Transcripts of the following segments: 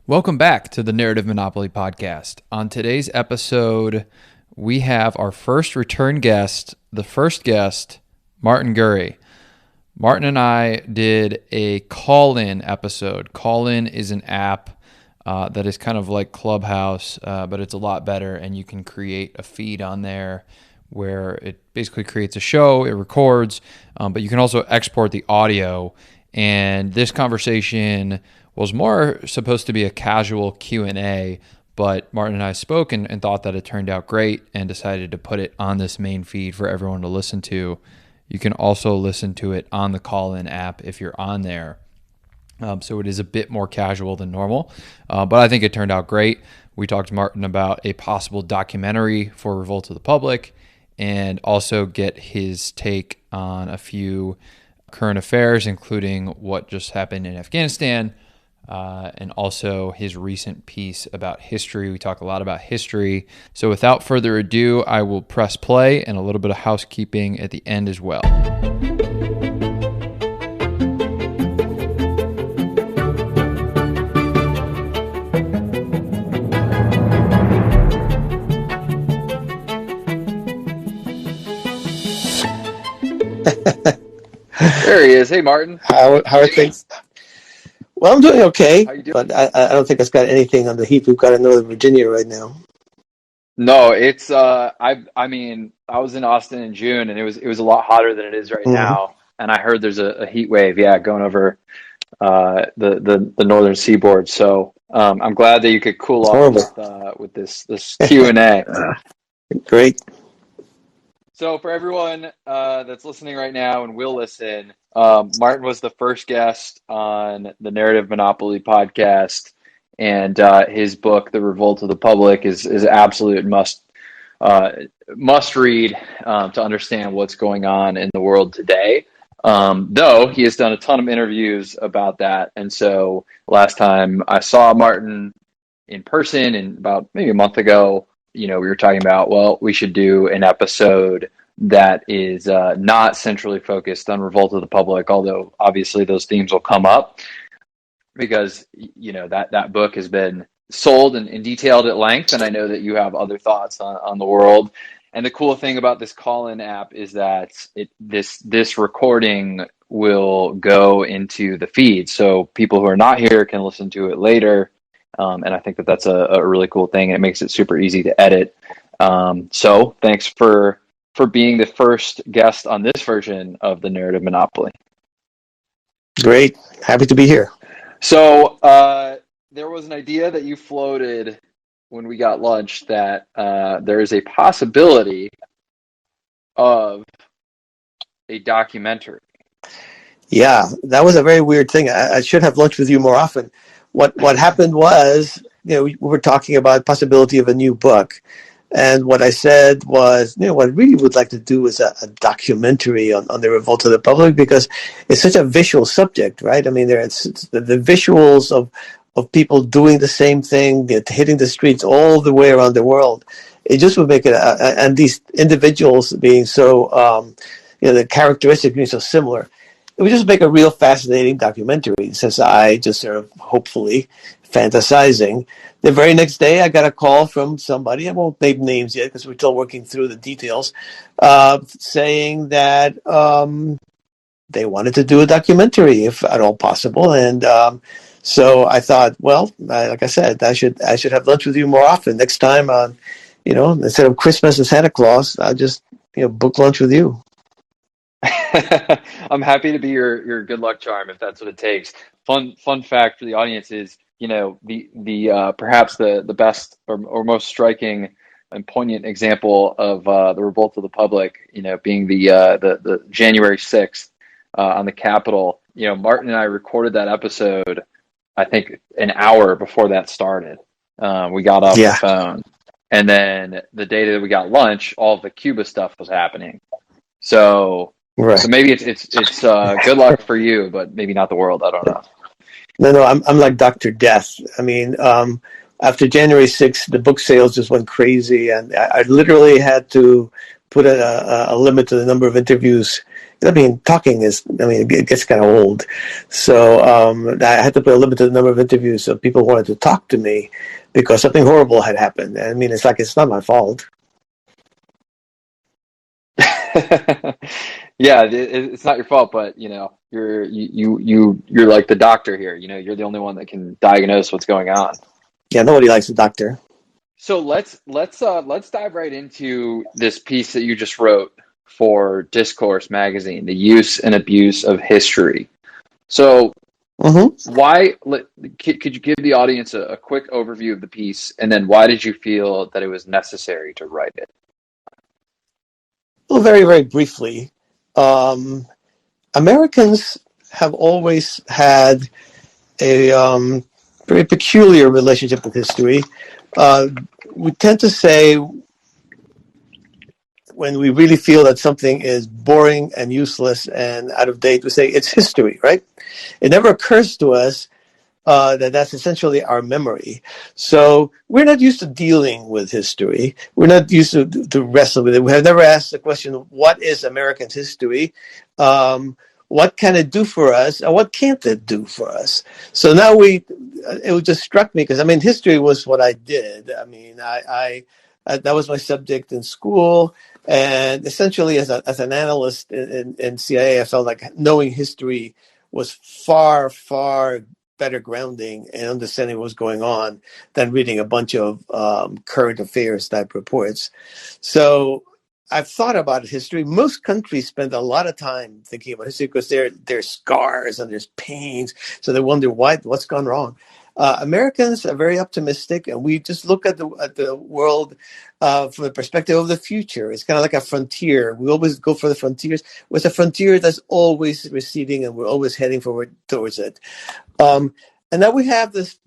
Welcome back to the Narrative Monopoly podcast. On today's episode, we have our first return guest, Martin Gurri. Martin and I did a Callin episode. Callin is an app that is kind of like Clubhouse, but it's a lot better, and you can create a feed on there where it basically creates a show, it records, but you can also export the audio. And this conversation was more supposed to be a casual Q&A, but Martin and I spoke and thought that it turned out great and decided to put it on this main feed for everyone to listen to. You can also listen to it on the Callin app if you're on there. So it is a bit more casual than normal, but I think it turned out great. We talked to Martin about a possible documentary for Revolt of the Public and also get his take on a few current affairs, including what just happened in Afghanistan, and also his recent piece about history. We talk a lot about history. So without further ado, I will press play and a little bit of housekeeping at the end as well. There he is. Hey, Martin. How are things? Well, I'm doing okay, How you doing? but I don't think it's got anything on the heat we've got in Northern Virginia right now. No, it's I mean, I was in Austin in June, and it was a lot hotter than it is right now. And I heard there's a heat wave, going over the northern seaboard. So I'm glad that you could cool off with this Q&A. Great. So for everyone that's listening right now and will listen, Martin was the first guest on the Narrative Monopoly podcast, and his book, The Revolt of the Public, is absolute must read to understand what's going on in the world today. Though he has done a ton of interviews about that, and so last time I saw Martin in person, and about maybe a month ago, we were talking about, well, we should do an episode that is not centrally focused on Revolt of the Public, although obviously those themes will come up because, that book has been sold and detailed at length, and I know that you have other thoughts on the world. And the cool thing about this Callin app is that this recording will go into the feed, so people who are not here can listen to it later. And I think that's a really cool thing, and it makes it super easy to edit. So thanks for being the first guest on this version of the Narrative Monopoly. Great. Happy to be here. So there was an idea that you floated when we got lunch that there is a possibility of a documentary. Yeah, that was a very weird thing. I should have lunch with you more often. What happened was, we were talking about the possibility of a new book. And what I said was, what I really would like to do is a documentary on the Revolt of the Public, because it's such a visual subject, right? I mean, it's the visuals of people doing the same thing, hitting the streets all the way around the world. It just would make it, and these individuals being so, the characteristics being so similar, it would just make a real fascinating documentary, since I just sort of hopefully fantasizing. The very next day, I got a call from somebody, I won't name names yet because we're still working through the details, saying that they wanted to do a documentary, if at all possible. And so I thought, well, like I said, I should have lunch with you more often. Next time, instead of Christmas and Santa Claus, I'll just book lunch with you. I'm happy to be your good luck charm if that's what it takes. Fun fact for the audience is, the perhaps the best or most striking and poignant example of the Revolt of the Public, being the January 6th on the Capitol. Martin and I recorded that episode, I think, an hour before that started. We got off the phone, and then the day that we got lunch, all of the Cuba stuff was happening. So. Right. So maybe it's good luck for you, but maybe not the world. I don't know. No, I'm like Dr. Death. I mean, after January 6th, the book sales just went crazy, and I literally had to put a limit to the number of interviews I mean, talking is, I mean, it gets kind of old. So I had to put a limited number of interviews so people wanted to talk to me because something horrible had happened. I mean, it's like, it's not my fault. Yeah, it's not your fault, but you're like the doctor here. You're the only one that can diagnose what's going on. Yeah, nobody likes the doctor. So let's dive right into this piece that you just wrote for Discourse magazine, the use and abuse of history. So Mm-hmm. could you give the audience a quick overview of the piece, and then why did you feel that it was necessary to write it? Well, very, very briefly, um, Americans have always had a very peculiar relationship with history. Uh, we tend to say, when we really feel that something is boring and useless and out of date, we say it's history, right? It never occurs to us that's essentially our memory. So we're not used to dealing with history. We're not used to wrestle with it. We have never asked the question, what is American history? What can it do for us? And what can't it do for us? So now it just struck me because, I mean, history was what I did. I mean, I that was my subject in school. And essentially, as an analyst in CIA, I felt like knowing history was far, far better grounding and understanding what was going on than reading a bunch of current affairs type reports. So I've thought about history. Most countries spend a lot of time thinking about history because there's scars and there's pains. So they wonder what's gone wrong. Americans are very optimistic, and we just look at the world from the perspective of the future. It's kind of like a frontier. We always go for the frontiers. It's a frontier that's always receding, and we're always heading forward towards it. And then we have this,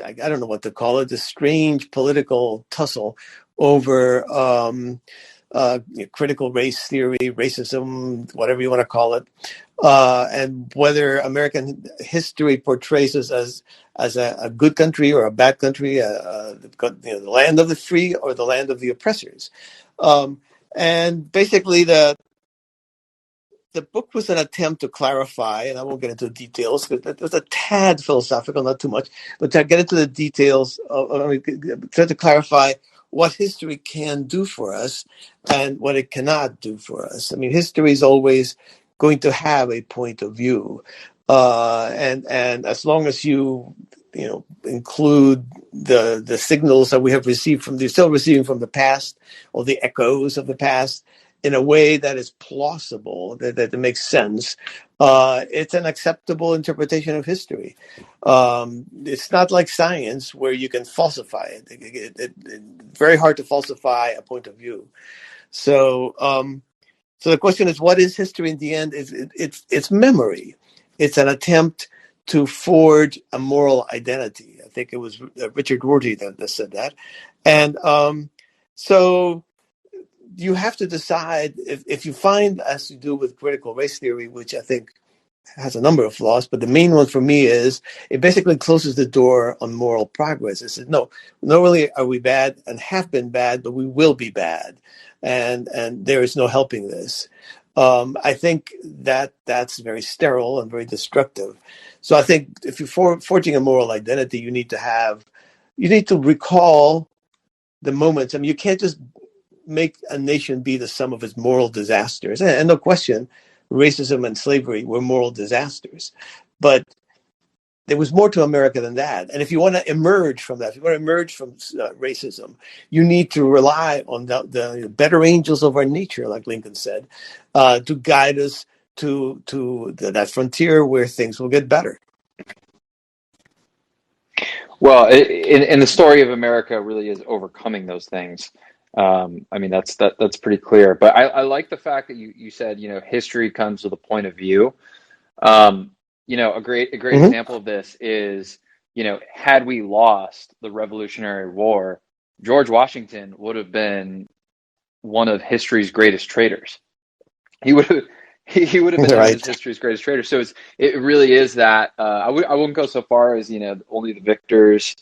I don't know what to call it, this strange political tussle over critical race theory, racism, whatever you want to call it, and whether American history portrays us as a good country or a bad country, the land of the free or the land of the oppressors. And basically, the book was an attempt to clarify, and I won't get into the details because it was a tad philosophical, not too much, but to get into the details try to clarify what history can do for us and what it cannot do for us. I mean, history is always going to have a point of view, and as long as you include the signals that we have received still receiving from the past, or the echoes of the past, in a way that is plausible, that makes sense, it's an acceptable interpretation of history. It's not like science where you can falsify it. It's very hard to falsify a point of view. So the question is, what is history in the end? It's memory. It's an attempt to forge a moral identity. I think it was Richard Rorty that said that. And so you have to decide if you find, as you do with critical race theory, which I think has a number of flaws, but the main one for me is it basically closes the door on moral progress. It says, no, not only are we bad and have been bad, but we will be bad. And there is no helping this. I think that's very sterile and very destructive. So I think if you're forging a moral identity, you need to recall the moments. I mean, you can't just make a nation be the sum of its moral disasters. And no question, racism and slavery were moral disasters. But there was more to America than that. And if you want to emerge from that, if you want to emerge from racism, you need to rely on the better angels of our nature, like Lincoln said, to guide us to that frontier where things will get better. Well, in the story of America really is overcoming those things. I mean, that's pretty clear. But I like the fact that you said, history comes with a point of view. A great Mm-hmm. example of this is, had we lost the Revolutionary War, George Washington would have been one of history's greatest traitors. He would have he would have been known as Right. history's greatest traitor. So it really is that I wouldn't go so far as only the victors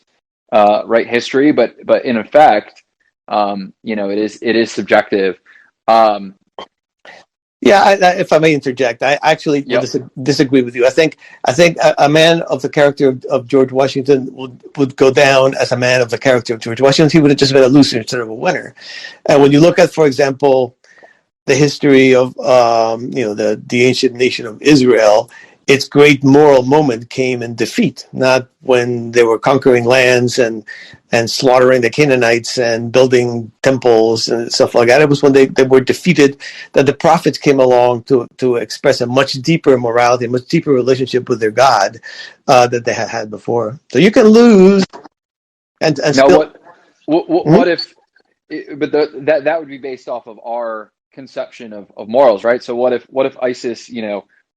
write history, but in effect, it is subjective. Yeah, if I may interject, I actually would Yep. disagree with you. I think a man of the character of George Washington would go down as a man of the character of George Washington. He would have just been a loser instead of a winner. And when you look at, for example, the history of the ancient nation of Israel, its great moral moment came in defeat, not when they were conquering lands and slaughtering the Canaanites and building temples and stuff like that. It was when they were defeated that the prophets came along to express a much deeper morality, a much deeper relationship with their God that they had before. So you can lose and Now, still. what if? But that would be based off of our conception of morals, right? So what if ISIS,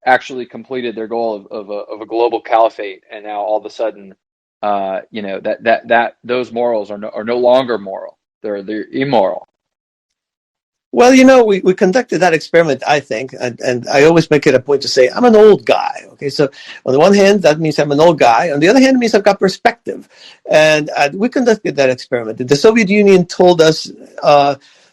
actually completed their goal of a global caliphate, and now all of a sudden, that those morals are no longer moral. They're immoral. Well, we conducted that experiment, I think, and I always make it a point to say I'm an old guy. Okay, so on the one hand, that means I'm an old guy. On the other hand, it means I've got perspective. And we conducted that experiment. The Soviet Union told us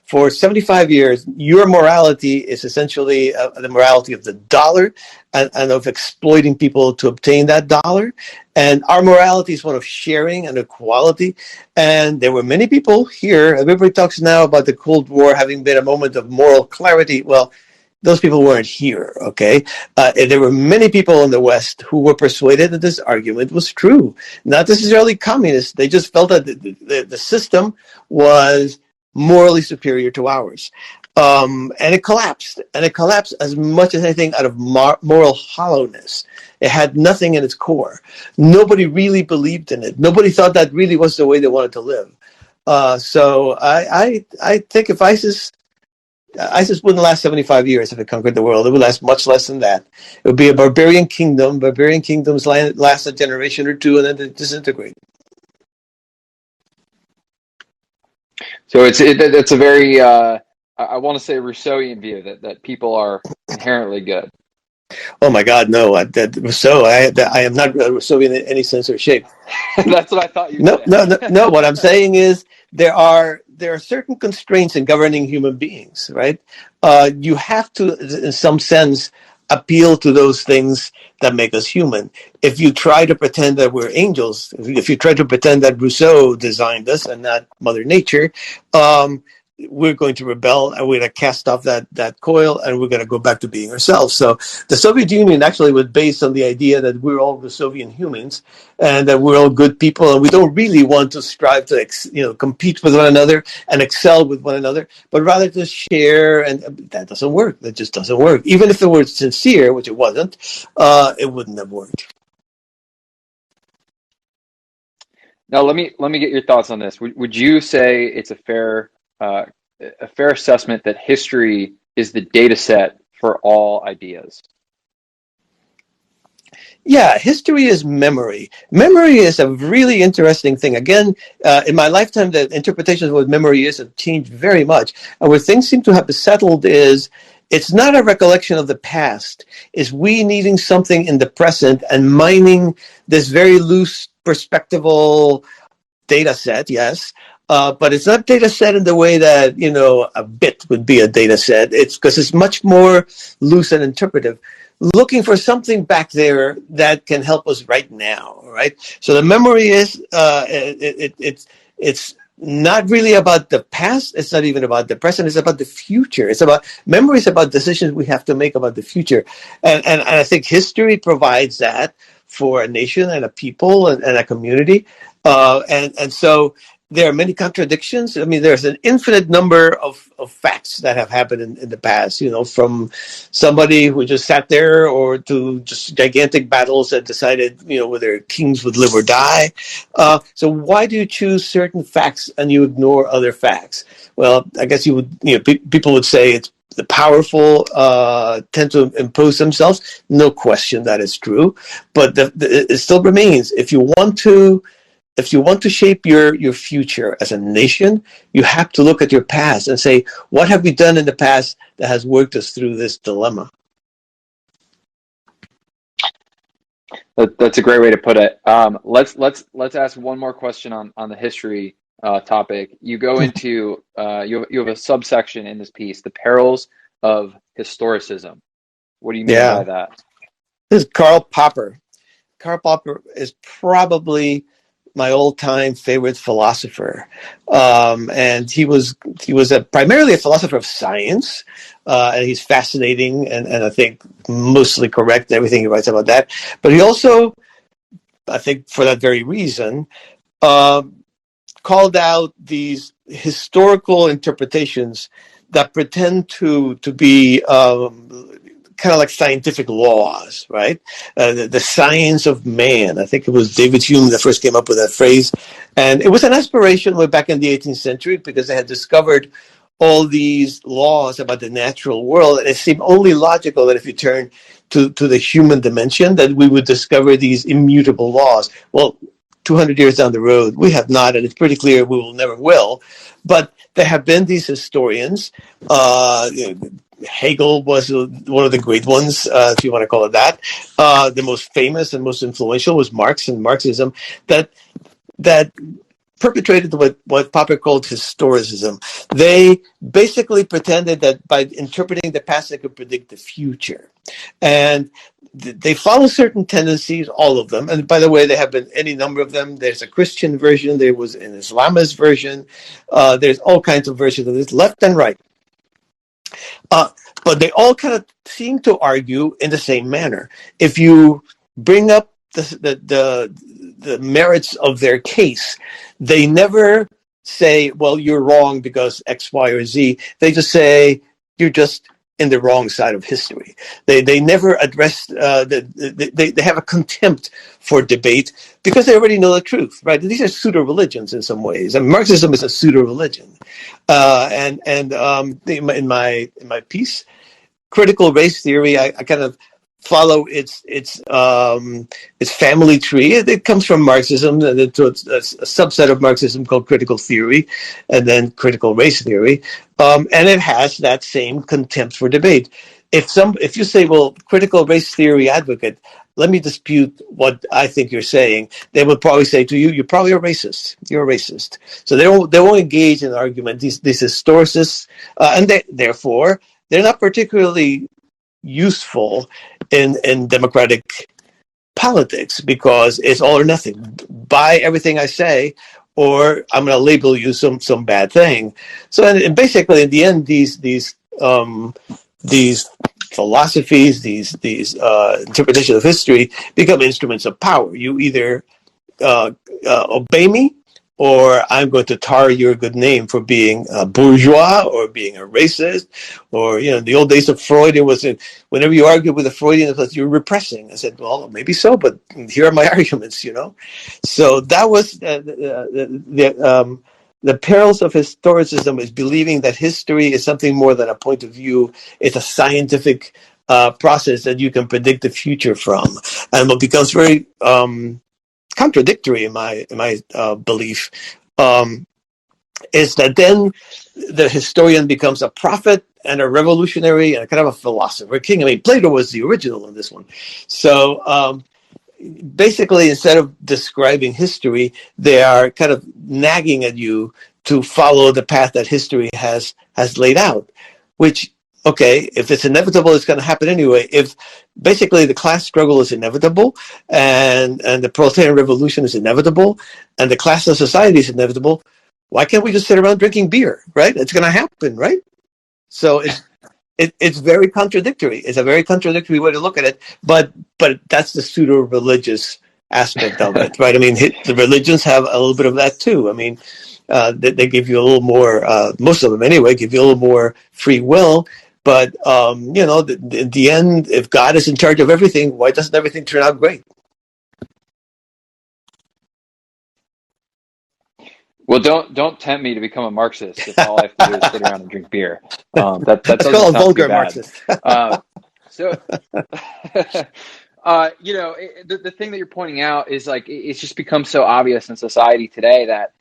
for 75 years, your morality is essentially the morality of the dollar and of exploiting people to obtain that dollar. And our morality is one of sharing and equality. And there were many people here. Everybody talks now about the Cold War having been a moment of moral clarity. Well, those people weren't here, okay? There were many people in the West who were persuaded that this argument was true. Not necessarily communist. They just felt that the system was morally superior to ours. And it collapsed. And it collapsed as much as anything out of moral hollowness. It had nothing in its core. Nobody really believed in it. Nobody thought that really was the way they wanted to live. So I think if ISIS wouldn't last 75 years if it conquered the world. It would last much less than that. It would be a barbarian kingdom. Barbarian kingdoms last a generation or two and then they disintegrate. So it's a very I want to say Rousseauian view that people are inherently good. Oh my God, no! I am not Rousseauian in any sense or shape. That's what I thought you'd No, say. no, no, no. What I'm saying is there are certain constraints in governing human beings, right? You have to, in some sense, appeal to those things that make us human. If you try to pretend that we're angels, if you try to pretend that Rousseau designed us and not Mother Nature, um, we're going to rebel and we're going to cast off that coil and we're going to go back to being ourselves. So the Soviet Union actually was based on the idea that we're all Rousseauian humans and that we're all good people and we don't really want to strive to compete with one another and excel with one another, but rather to share. And that doesn't work. That just doesn't work. Even if it were sincere, which it wasn't, it wouldn't have worked. Now let me get your thoughts on this. Would you say it's a fair assessment that history is the data set for all ideas? Yeah, history is memory. Memory is a really interesting thing. Again, in my lifetime, the interpretations of what memory is have changed very much. And where things seem to have settled is it's not a recollection of the past. It's we needing something in the present and mining this very loose perspectival data set, yes. But it's not data set in the way that, a bit would be a data set. It's because it's much more loose and interpretive, looking for something back there that can help us right now, right? So the memory is, it's not really about the past. It's not even about the present. It's about the future. Memory is about decisions we have to make about the future. And I think history provides that for a nation and a people and a community. And so there are many contradictions. I mean, there's an infinite number of facts that have happened in the past, from somebody who just sat there or to just gigantic battles that decided, whether kings would live or die. So why do you choose certain facts and you ignore other facts? Well, I guess you would, people would say it's the powerful tend to impose themselves. No question that is true, but it still remains. If you want to shape your future as a nation, you have to look at your past and say, what have we done in the past that has worked us through this dilemma? That's a great way to put it. Let's ask one more question on the history topic. You go into you have a subsection in this piece, the perils of historicism. What do you mean Yeah. by that? This is Karl Popper. Karl Popper is probably my all-time favorite philosopher, and he was primarily a philosopher of science, and he's fascinating and I think mostly correct in everything he writes about that. But he also, I think, for that very reason, um, called out these historical interpretations that pretend to be kind of like scientific laws, right? The science of man. I think it was David Hume that first came up with that phrase. And it was an aspiration way back in the 18th century because they had discovered all these laws about the natural world. And it seemed only logical that if you turn to the human dimension, that we would discover these immutable laws. Well, 200 years down the road, we have not, and it's pretty clear we will never will. But there have been these historians. Hegel was one of the great ones, if you want to call it that. The most famous and most influential was Marx and Marxism that perpetrated what Popper called historicism. They basically pretended that by interpreting the past, they could predict the future. And they follow certain tendencies, all of them. And by the way, there have been any number of them. There's a Christian version. There was an Islamist version. There's all kinds of versions of this, left and right. But they all kind of seem to argue in the same manner. If you bring up the merits of their case, they never say, well, you're wrong because X, Y, or Z. They just say, you're just in the wrong side of history. They never address, they have a contempt for debate because they already know the truth, right? These are pseudo-religions in some ways. And Marxism is a pseudo-religion. In my piece, critical race theory, I kind of follow its family tree. It comes from Marxism, and it's a subset of Marxism called critical theory, and then critical race theory, and it has that same contempt for debate. If you say, well, critical race theory advocate, let me dispute what I think you're saying, they would probably say to you, you're probably a racist. You're a racist. So they won't engage in argument. These historicists, and therefore they're not particularly useful in democratic politics because it's all or nothing. Buy everything I say, or I'm going to label you some bad thing. So, and basically, in the end, these philosophies, these interpretations of history become instruments of power. You either obey me, or I'm going to tar your good name for being a bourgeois or being a racist, or in the old days of Freud, it was whenever you argued with a Freudian, it was you're repressing. I said, well, maybe so, but here are my arguments. So that was the perils of historicism is believing that history is something more than a point of view. It's a scientific process that you can predict the future from, and what becomes very contradictory in my belief is that then the historian becomes a prophet and a revolutionary and a kind of a philosopher king. I mean, Plato was the original in this one. So basically, instead of describing history, they are kind of nagging at you to follow the path that history has laid out, which, okay, if it's inevitable, it's going to happen anyway. If basically the class struggle is inevitable and the proletarian revolution is inevitable and the class of society is inevitable, why can't we just sit around drinking beer, right? It's going to happen, right? So it's very contradictory. It's a very contradictory way to look at it, but that's the pseudo-religious aspect of it, right? I mean, the religions have a little bit of that too. I mean, they give you a little more, most of them anyway, give you a little more free will. But, in the end, if God is in charge of everything, why doesn't everything turn out great? Well, don't tempt me to become a Marxist if all I have to do is sit around and drink beer. That It's doesn't called sound vulgar too bad. Marxist. So, the thing that you're pointing out is like it's just become so obvious in society today that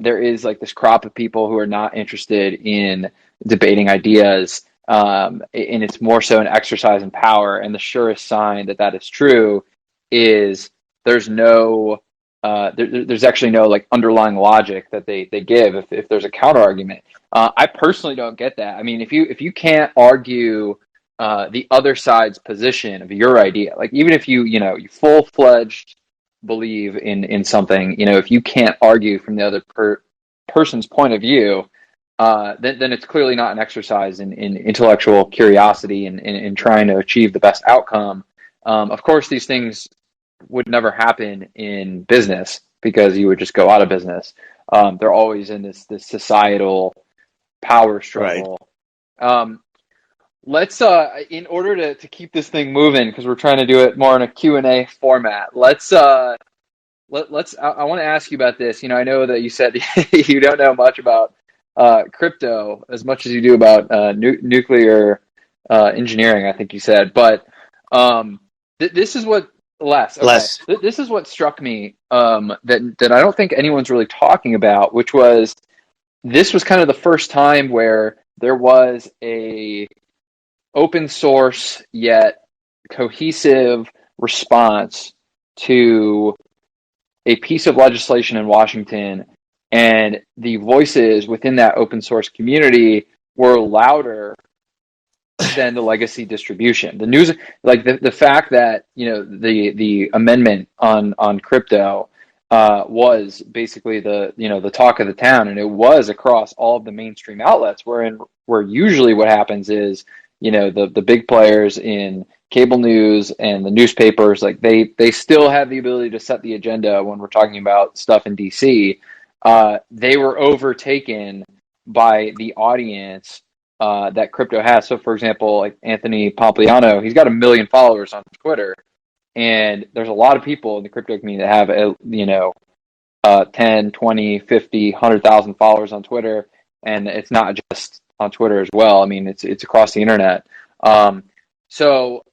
there is like this crop of people who are not interested in debating ideas, and it's more so an exercise in power. And the surest sign that that is true is there's no there's actually no like underlying logic that they give if there's a counter argument. I personally don't get that. I mean, if you can't argue the other side's position of your idea, like even if you full-fledged believe in something, if you can't argue from the other person's point of view, then it's clearly not an exercise in intellectual curiosity and in trying to achieve the best outcome. Of course, these things would never happen in business because you would just go out of business. They're always in this societal power struggle. Right. Let's in order to keep this thing moving, because we're trying to do it more in a Q&A format. I want to ask you about this. I know that you said you don't know much about crypto as much as you do about nuclear engineering, I think you said. But this is what Less. This is what struck me that I don't think anyone's really talking about, which was this was kind of the first time where there was a open source yet cohesive response to a piece of legislation in Washington, and the voices within that open source community were louder than the legacy distribution. The news, like the fact that the amendment on crypto was basically the talk of the town, and it was across all of the mainstream outlets. Where usually what happens is the big players in cable news and the newspapers, like they still have the ability to set the agenda when we're talking about stuff in DC. They were overtaken by the audience that crypto has. So, for example, like Anthony Pompliano, he's got 1 million followers on Twitter, and there's a lot of people in the crypto community that have 10, 20, 50, 100,000 followers on Twitter, and it's not just on Twitter as well. I mean, it's across the internet. So,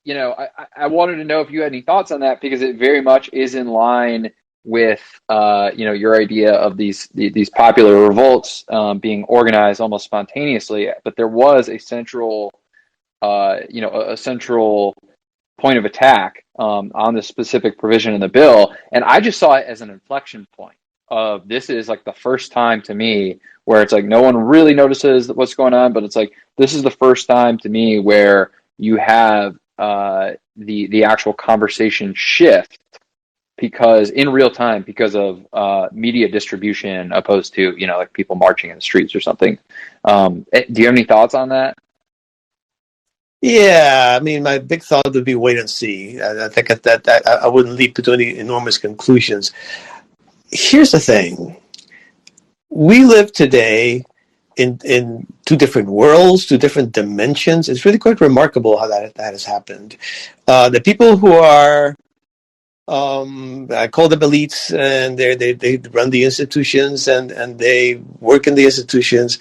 I wanted to know if you had any thoughts on that, because it very much is in line with your idea of these popular revolts being organized almost spontaneously, but there was a central point of attack on this specific provision in the bill, and I just saw it as an inflection point of this is like the first time to me where it's like no one really notices what's going on, but it's like this is the first time to me where you have the actual conversation shift, because in real time, because of media distribution, opposed to like people marching in the streets or something. Do you have any thoughts on that? Yeah, I mean, my big thought would be wait and see. I think that I wouldn't leap to any enormous conclusions. Here's the thing: we live today in two different worlds, two different dimensions. It's really quite remarkable how that has happened. The people who are I call them elites, and they run the institutions and they work in the institutions.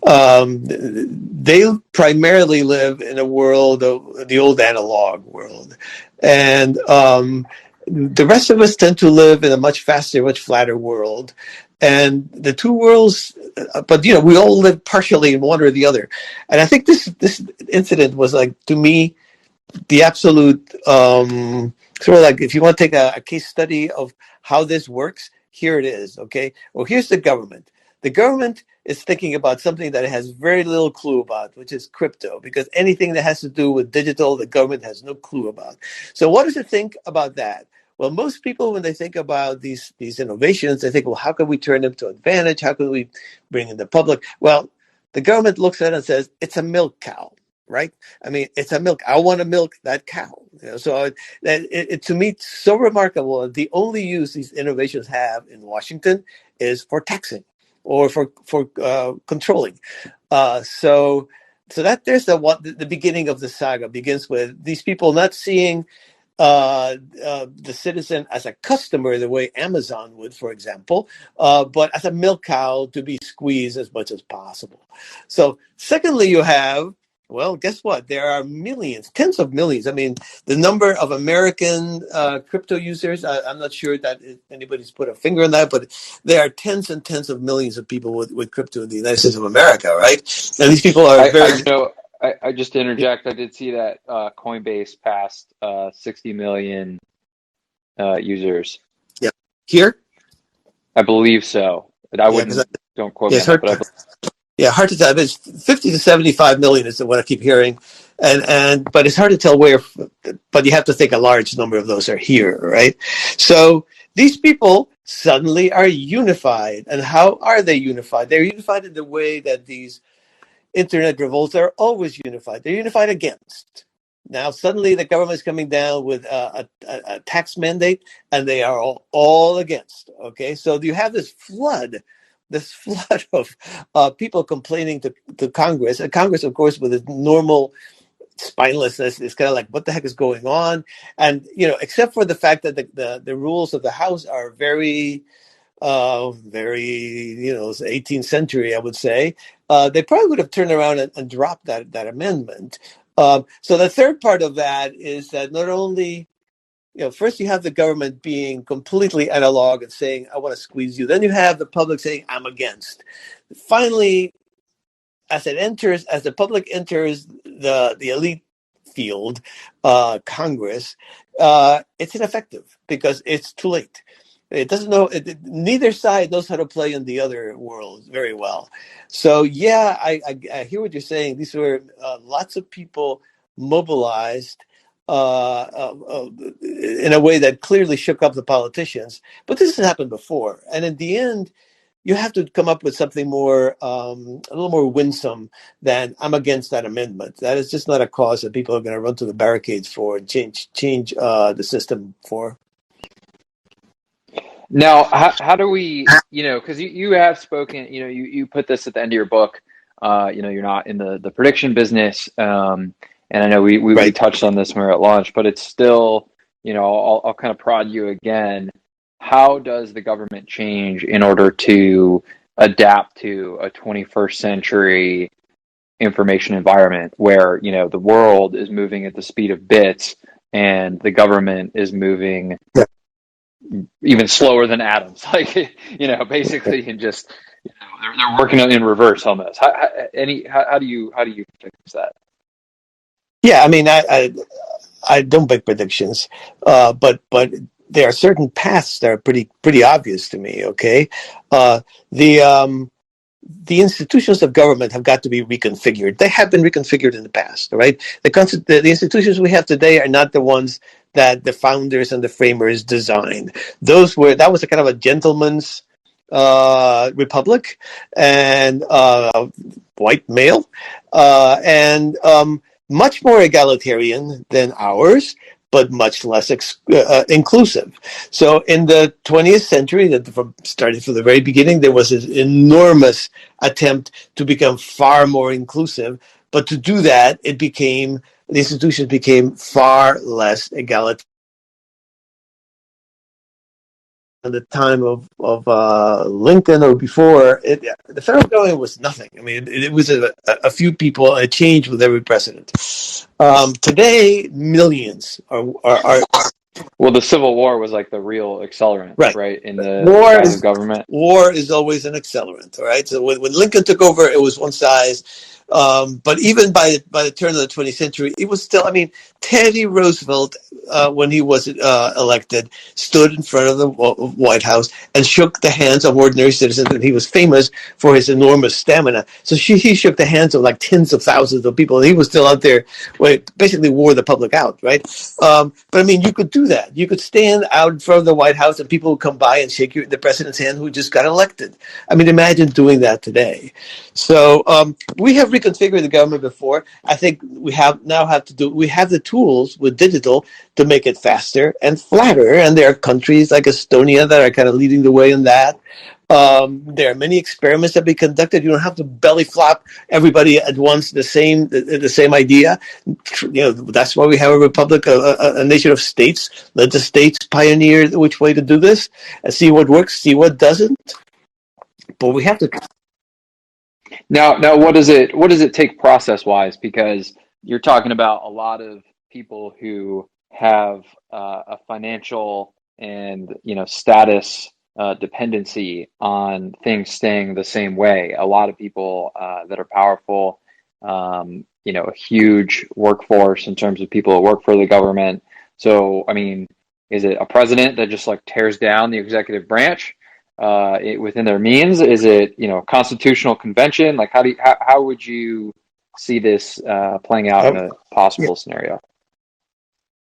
They primarily live in a world of the old analog world, and the rest of us tend to live in a much faster, much flatter world. And the two worlds, but we all live partially in one or the other. And I think this incident was, like, to me, the absolute sort of like, if you want to take a case study of how this works, here it is. Okay, well, here's the government. The government is thinking about something that it has very little clue about, which is crypto, because anything that has to do with digital, the government has no clue about. So what does it think about that? Well, most people, when they think about these innovations, they think, well, how can we turn them to advantage? How can we bring in the public? Well, the government looks at it and says, it's a milk cow, right? I mean, it's a milk. I want to milk that cow. So it to me, it's so remarkable. The only use these innovations have in Washington is for taxing or for controlling. So that there's the beginning of the saga begins with these people not seeing the citizen as a customer the way Amazon would, for example, but as a milk cow to be squeezed as much as possible. So secondly, you have, well, guess what? There are millions, tens of millions. I mean, the number of American crypto users, I'm not sure that anybody's put a finger on that, but there are tens and tens of millions of people with crypto in the United States of America, right? And these people are very... I just interject. I did see that Coinbase passed 60 million users. Yeah. Here? I believe so. But I Yeah, because wouldn't, don't quote yeah, me it's on that, hard. but Yeah, hard to tell. It's 50 to 75 million is what I keep hearing, and but it's hard to tell where. But you have to think a large number of those are here, right? So these people suddenly are unified, and how are they unified? They're unified in the way that these internet revolts are always unified. They're unified against. Now, suddenly the government is coming down with a tax mandate, and they are all against. Okay, so you have this flood of people complaining to Congress. And Congress, of course, with its normal spinelessness, is kind of like, what the heck is going on? And, except for the fact that the rules of the House are very, 18th century, I would say, they probably would have turned around and dropped that amendment. So the third part of that is that not only, first you have the government being completely analog and saying, I want to squeeze you. Then you have the public saying, I'm against. Finally, as the public enters the elite field, Congress, it's ineffective because it's too late. It doesn't know. Neither side knows how to play in the other world very well. So yeah, I hear what you're saying. These were lots of people mobilized in a way that clearly shook up the politicians. But this has happened before, and in the end, you have to come up with something more, a little more winsome than I'm against that amendment. That is just not a cause that people are going to run to the barricades for and change the system for. now, how do we, because you have spoken, you put this at the end of your book, you're not in the prediction business. And I know we Right. touched on this when we were at launch, but it's still, I'll kind of prod you again. How does the government change in order to adapt to a 21st century information environment where, the world is moving at the speed of bits and the government is moving Yeah. even slower than atoms, like basically, and just they're working in reverse almost. How do you fix that? Yeah. I mean, I don't make predictions, but there are certain paths that are pretty obvious to me. Okay, uh, the the institutions of government have got to be reconfigured. They have been reconfigured in the past, right? The institutions we have today are not the ones that the founders and the framers designed. That was a kind of a gentleman's republic and white male and much more egalitarian than ours, but much less inclusive. So in the 20th century, starting from the very beginning, there was this enormous attempt to become far more inclusive. But to do that, the institutions became far less egalitarian. At the time of Lincoln or before, the federal government was nothing. I mean, it was a few people. It changed with every president. Today, millions are Well, the Civil War was like the real accelerant, right. right, in the War size of is government. war is always an accelerant. All right. So when Lincoln took over, it was one size. But even by the turn of the 20th century, it was still. I mean, Teddy Roosevelt, when he was elected, stood in front of the White House and shook the hands of ordinary citizens, and he was famous for his enormous stamina. So he shook the hands of like tens of thousands of people, and he was still out there, basically wore the public out, right? But I mean, you could do that. You could stand out in front of the White House, and people would come by and shake the president's hand who just got elected. I mean, imagine doing that today. So we have reconfigured the government before. I think we have the tools with digital to make it faster and flatter. And there are countries like Estonia that are kind of leading the way in that. There are many experiments that be conducted. You don't have to belly flop everybody at once the same idea. That's why we have a republic, a nation of states. Let the states pioneer which way to do this and see what works, see what doesn't. But we have to. Now, what does it take process wise? Because you're talking about a lot of people who have a financial and status dependency on things staying the same way. A lot of people that are powerful, a huge workforce in terms of people that work for the government. So, I mean, Is it a president that just like tears down the executive branch within their means? Is it, a constitutional convention? Like, how would you see this playing out in Uh, a yeah. possible scenario?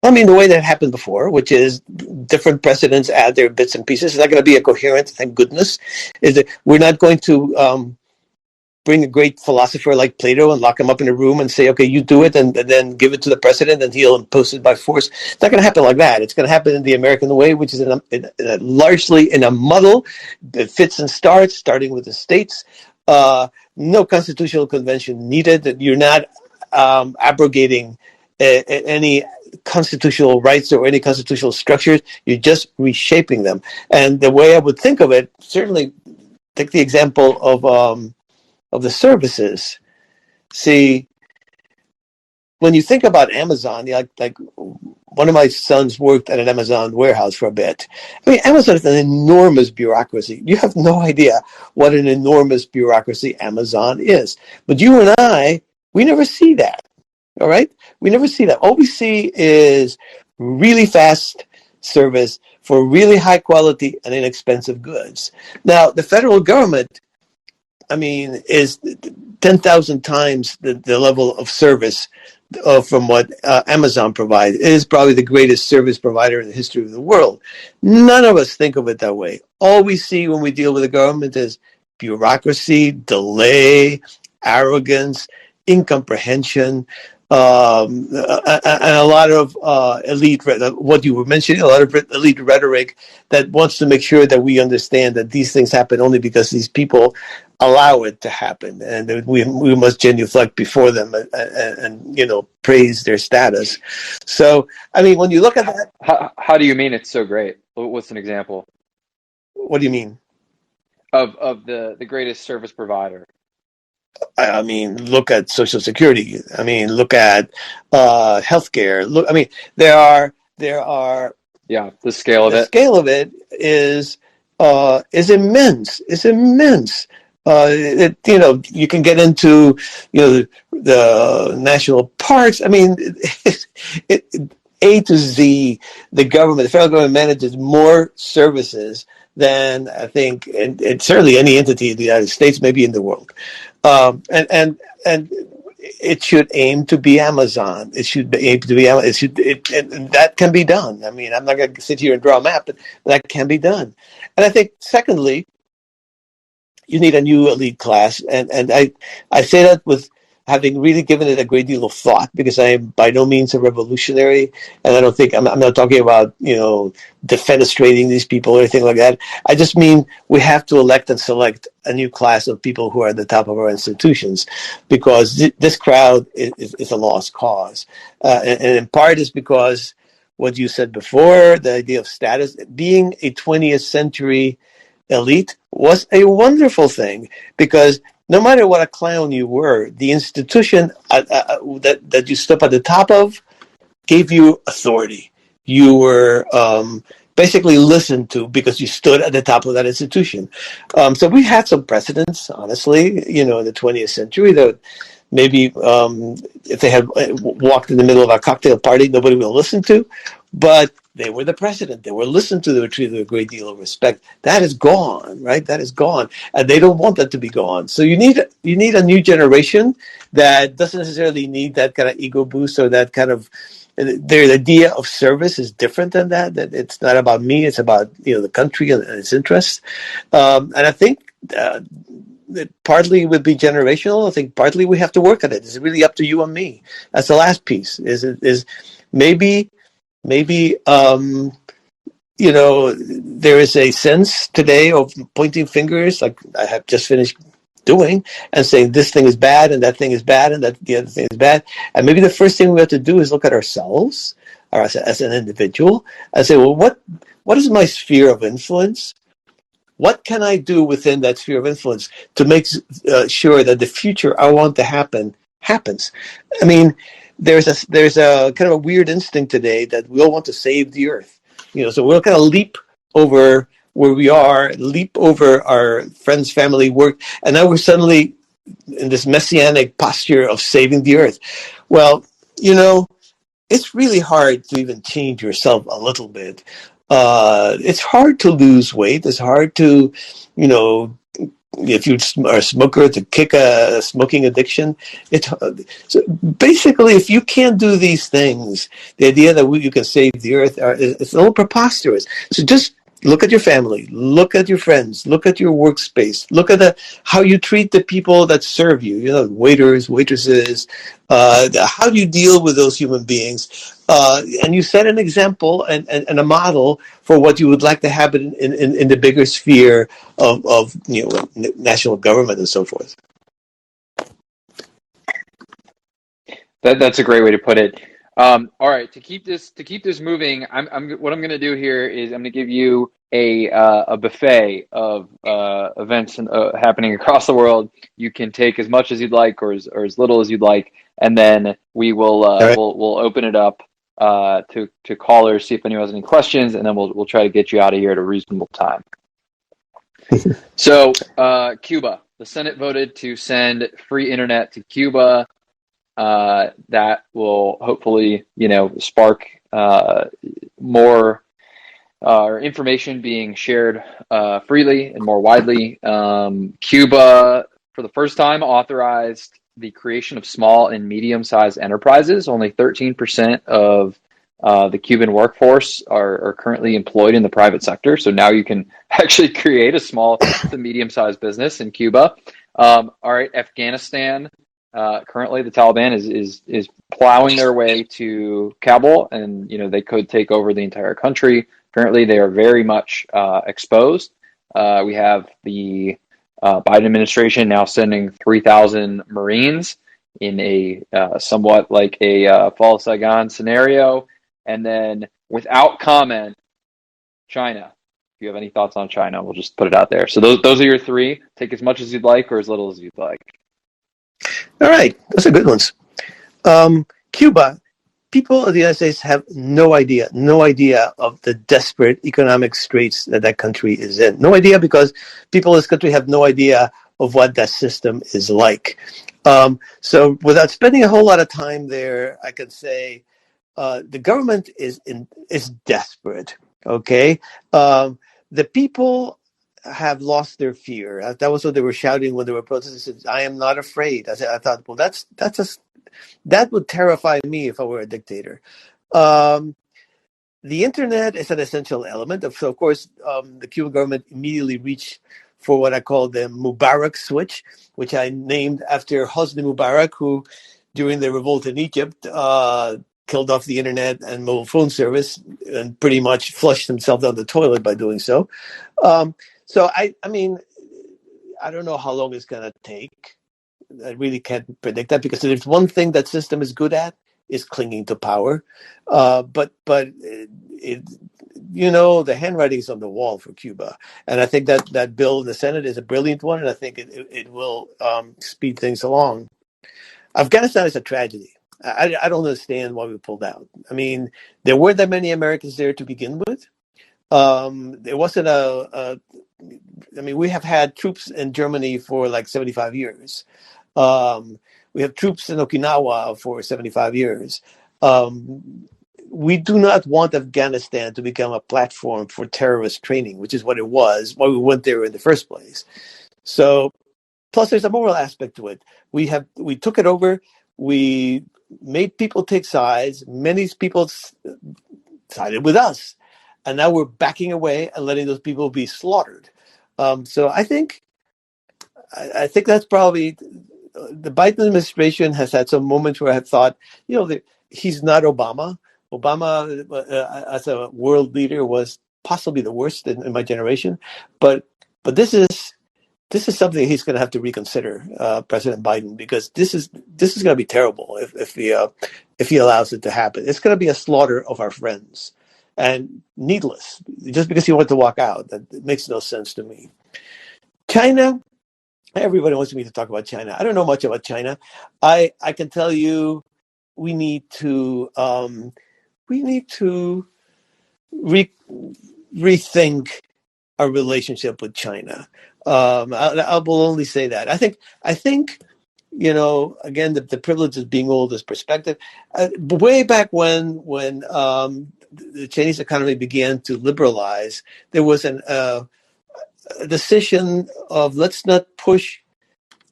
I mean, the way that happened before, which is different presidents add their bits and pieces. It's not going to be a coherent, thank goodness. Is that we're not going to bring a great philosopher like Plato and lock him up in a room and say, okay, you do it, and then give it to the president and he'll impose it by force. It's not going to happen like that. It's going to happen in the American way, which is largely in a muddle that fits and starts, starting with the states. No constitutional convention needed. You're not abrogating any constitutional rights or any constitutional structures. You're just reshaping them. And the way I would think of it, certainly take the example of the services. See, when you think about Amazon, like one of my sons worked at an Amazon warehouse for a bit. I mean, Amazon is an enormous bureaucracy. You have no idea what an enormous bureaucracy Amazon is. But you and I, we never see that. All right? We never see that. All we see is really fast service for really high quality and inexpensive goods. Now, the federal government, I mean, is 10,000 times the level of service from what Amazon provides. It is probably the greatest service provider in the history of the world. None of us think of it that way. All we see when we deal with the government is bureaucracy, delay, arrogance, incomprehension, and a lot of what you were mentioning, a lot of elite rhetoric that wants to make sure that we understand that these things happen only because these people allow it to happen, and we must genuflect before them and praise their status. So, I mean, when you look at that, How do you mean it's so great? What's an example what do you mean? of the greatest service provider? I mean, look at Social Security. I mean, look at healthcare. Look, I mean, there are Yeah, the scale of the it. scale of it is immense. It's immense. You can get into the national parks. I mean, A to Z, the federal government manages more services than I think, and certainly any entity in the United States, maybe in the world. And it should aim to be Amazon. It should aim to be Amazon. And that can be done. I mean, I'm not going to sit here and draw a map, but that can be done. And I think, secondly, you need a new elite class, and I say that with having really given it a great deal of thought, because I am by no means a revolutionary, and I don't think I'm not talking about defenestrating these people or anything like that. I just mean we have to elect and select a new class of people who are at the top of our institutions, because this crowd is a lost cause, and in part is because what you said before, the idea of status, being a 20th century elite was a wonderful thing, because no matter what a clown you were, the institution that you stood at the top of gave you authority. You were basically listened to because you stood at the top of that institution. So we had some precedents, honestly, in the 20th century that maybe if they had walked in the middle of a cocktail party, nobody would listen to. But they were the president. They were listened to. They were treated with a great deal of respect. That is gone, right? That is gone, and they don't want that to be gone. So you need a new generation that doesn't necessarily need that kind of ego boost or that kind of. Their idea of service is different than that. That it's not about me. It's about the country and its interests. And I think it partly would be generational. I think partly we have to work at it. It's really up to you and me. That's the last piece. Is maybe there is a sense today of pointing fingers, like I have just finished doing, and saying this thing is bad and that thing is bad and that the other thing is bad. And maybe the first thing we have to do is look at ourselves or as an individual and say, well, what is my sphere of influence? What can I do within that sphere of influence to make sure that the future I want to happen happens? I mean, there's a kind of a weird instinct today that we all want to save the earth. So we'll kind of leap over where we are, leap over our friends, family, work, and now we're suddenly in this messianic posture of saving the earth. Well, it's really hard to even change yourself a little bit. It's hard to lose weight. It's hard to, you know, if you are a smoker, to kick a smoking addiction. It's so basically, if you can't do these things, the idea that you can save the earth it's a little preposterous. So just look at your family, look at your friends, look at your workspace, look at how you treat the people that serve you. You know, waiters, waitresses. How do you deal with those human beings? And you set an example and a model for what you would like to happen in the bigger sphere of national government and so forth. That's a great way to put it. All right, to keep this moving, what I'm going to do here is I'm going to give you a buffet of events happening across the world. You can take as much as you'd like, or as little as you'd like, and then we will Right. we'll open it up to callers, see if anyone has any questions, and then we'll try to get you out of here at a reasonable time. So, Cuba, the Senate voted to send free internet to Cuba. That will hopefully, spark more information being shared freely and more widely. Cuba, for the first time, authorized the creation of small and medium-sized enterprises. Only 13% of the Cuban workforce are currently employed in the private sector. So now you can actually create a small to medium-sized business in Cuba. All right, Afghanistan. Currently, the Taliban is plowing their way to Kabul, and they could take over the entire country. Currently, they are very much exposed. We have the Biden administration now sending 3,000 Marines in a somewhat like a Fall Saigon scenario. And then, without comment, China. If you have any thoughts on China, we'll just put it out there. So those are your three. Take as much as you'd like or as little as you'd like. All right, those are good ones. Cuba, people of the United States have no idea of the desperate economic straits that country is in. No idea, because people in this country have no idea of what that system is like. So without spending a whole lot of time there, I can say the government is desperate. Okay, the people have lost their fear. That was what they were shouting when they were protesting. They said, "I am not afraid." I thought, well, that would terrify me if I were a dictator. Um, the internet is an essential element. So, of course, the Cuban government immediately reached for what I call the Mubarak switch, which I named after Hosni Mubarak, who, during the revolt in Egypt, killed off the internet and mobile phone service and pretty much flushed himself down the toilet by doing so. So, I mean, I don't know how long it's going to take. I really can't predict that, because there's one thing that system is good at is clinging to power. But the handwriting's on the wall for Cuba, and I think that bill in the Senate is a brilliant one, and I think it will speed things along. Afghanistan is a tragedy. I don't understand why we pulled out. I mean, there weren't that many Americans there to begin with. There wasn't I mean, we have had troops in Germany for like 75 years. We have troops in Okinawa for 75 years. We do not want Afghanistan to become a platform for terrorist training, which is what it was, why we went there in the first place. So, plus there's a moral aspect to it. We took it over. We made people take sides. Many people sided with us, and now we're backing away and letting those people be slaughtered. So I think that's probably the Biden administration has had some moments where I have thought, he's not Obama. Obama, as a world leader, was possibly the worst in my generation, but this is something he's going to have to reconsider, President Biden, because this is going to be terrible if he allows it to happen. It's going to be a slaughter of our friends, and needless, just because he wanted to walk out. That makes no sense to me. China. Everybody wants me to talk about China. I don't know much about China. I can tell you, we need to rethink our relationship with China. I will only say that. I think again, the privilege of being old is perspective. Way back when the Chinese economy began to liberalize, there was a decision of let's not push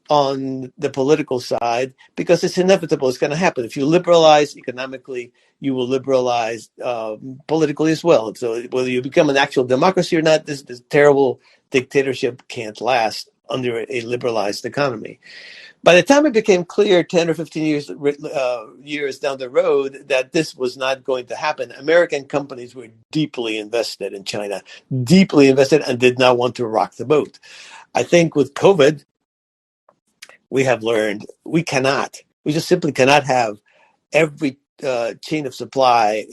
on the political side because it's inevitable. It's going to happen. If you liberalize economically, you will liberalize politically as well. So whether you become an actual democracy or not, this terrible dictatorship can't last under a liberalized economy. By the time it became clear 10 or 15 years down the road that this was not going to happen, American companies were deeply invested in China, deeply invested, and did not want to rock the boat. I think with COVID, we have learned we just simply cannot have every chain of supply,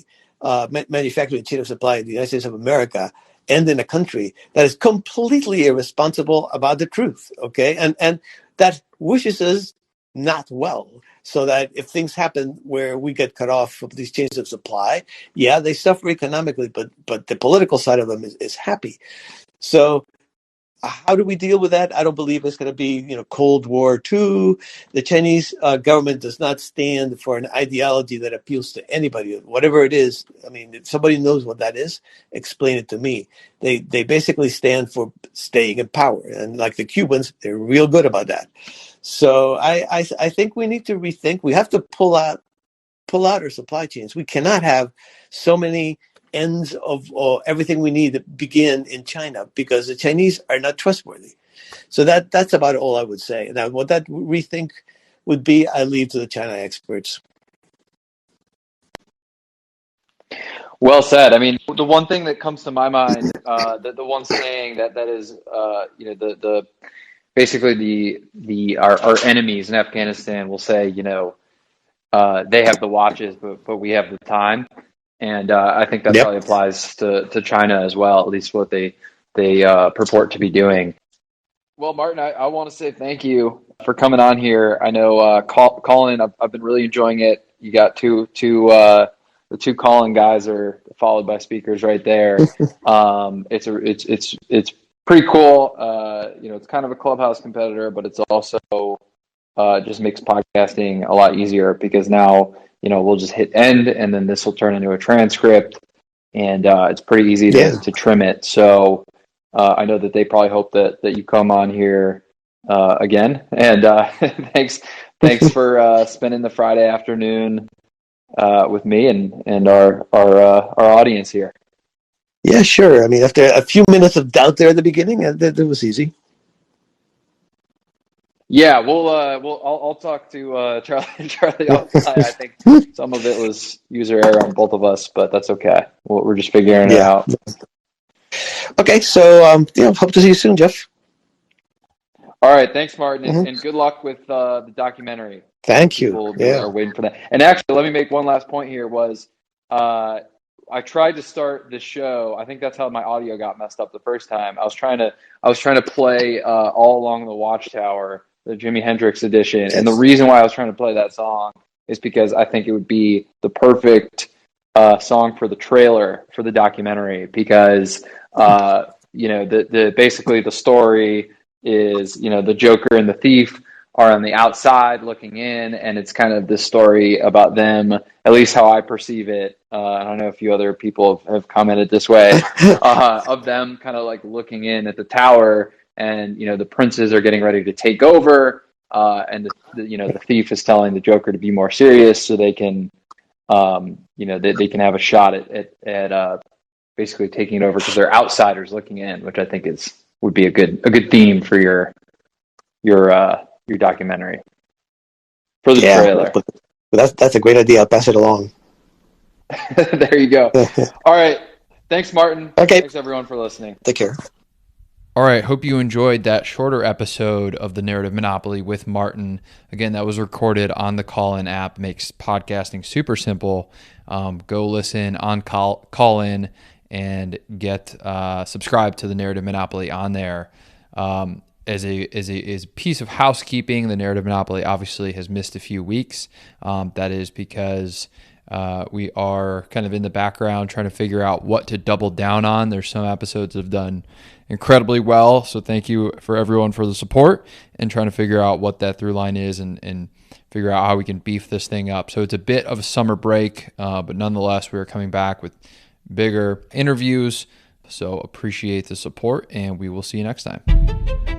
manufacturing chain of supply in the United States of America end in a country that is completely irresponsible about the truth, okay? And that wishes us not well, so that if things happen where we get cut off from these chains of supply, yeah, they suffer economically, but the political side of them is happy. So how do we deal with that? I don't believe it's going to be, Cold War II. The Chinese government does not stand for an ideology that appeals to anybody, whatever it is. I mean, if somebody knows what that is, explain it to me. They basically stand for staying in power, and like the Cubans, they're real good about that. So I think we need to rethink. We have to pull out our supply chains. We cannot have so many ends of everything we need to begin in China because the Chinese are not trustworthy. So that's about all I would say. Now, what that rethink would be, I leave to the China experts. Well said. I mean, the one thing that comes to my mind, the one saying that is, the basically our enemies in Afghanistan will say, they have the watches, but we have the time. And I think that probably applies to China as well, at least what they purport to be doing. Well, Martin, I want to say thank you for coming on here. I know Callin, I've been really enjoying it. You got the two Callin guys are followed by speakers right there. It's pretty cool. It's kind of a Clubhouse competitor, but it's also just makes podcasting a lot easier because now we'll just hit end and then this will turn into a transcript, and it's pretty easy to trim it. So I know that they probably hope that you come on here again, and thanks for spending the Friday afternoon with me and our audience here. Yeah, sure. I mean, after a few minutes of doubt there at the beginning, that was easy. Yeah, I'll talk to Charlie offline. I think some of it was user error on both of us, but that's okay. We're just figuring it out. Okay, so hope to see you soon, Jeff. All right, thanks, Martin, and good luck with the documentary. Thank you. People are waiting for that. And actually, let me make one last point here. I tried to start the show. I think that's how my audio got messed up the first time. I was trying to play All Along the Watchtower, the Jimi Hendrix edition. Yes. And the reason why I was trying to play that song is because I think it would be the perfect song for the trailer for the documentary, because basically the story is, the Joker and the thief are on the outside looking in, and it's kind of this story about them, at least how I perceive it. I don't know if you other people have commented this way, of them kind of like looking in at the tower, and the princes are getting ready to take over, and the thief is telling the Joker to be more serious so they can they can have a shot at basically taking it over, because they're outsiders looking in, which I think would be a good theme for your documentary for the trailer. But that's a great idea. I'll pass it along. There you go. All right. Thanks, Martin. Okay. Thanks, everyone, for listening. Take care. All right. Hope you enjoyed that shorter episode of the Narrative Monopoly with Martin. Again, that was recorded on the Callin app. Makes podcasting super simple. Go listen on Callin and get subscribe to the Narrative Monopoly on there. As a piece of housekeeping, the Narrative Monopoly obviously has missed a few weeks. That is because we are kind of in the background trying to figure out what to double down on. There's some episodes that have done incredibly well. So thank you for everyone for the support and trying to figure out what that through line is and figure out how we can beef this thing up. So it's a bit of a summer break, but nonetheless, we are coming back with bigger interviews. So appreciate the support, and we will see you next time.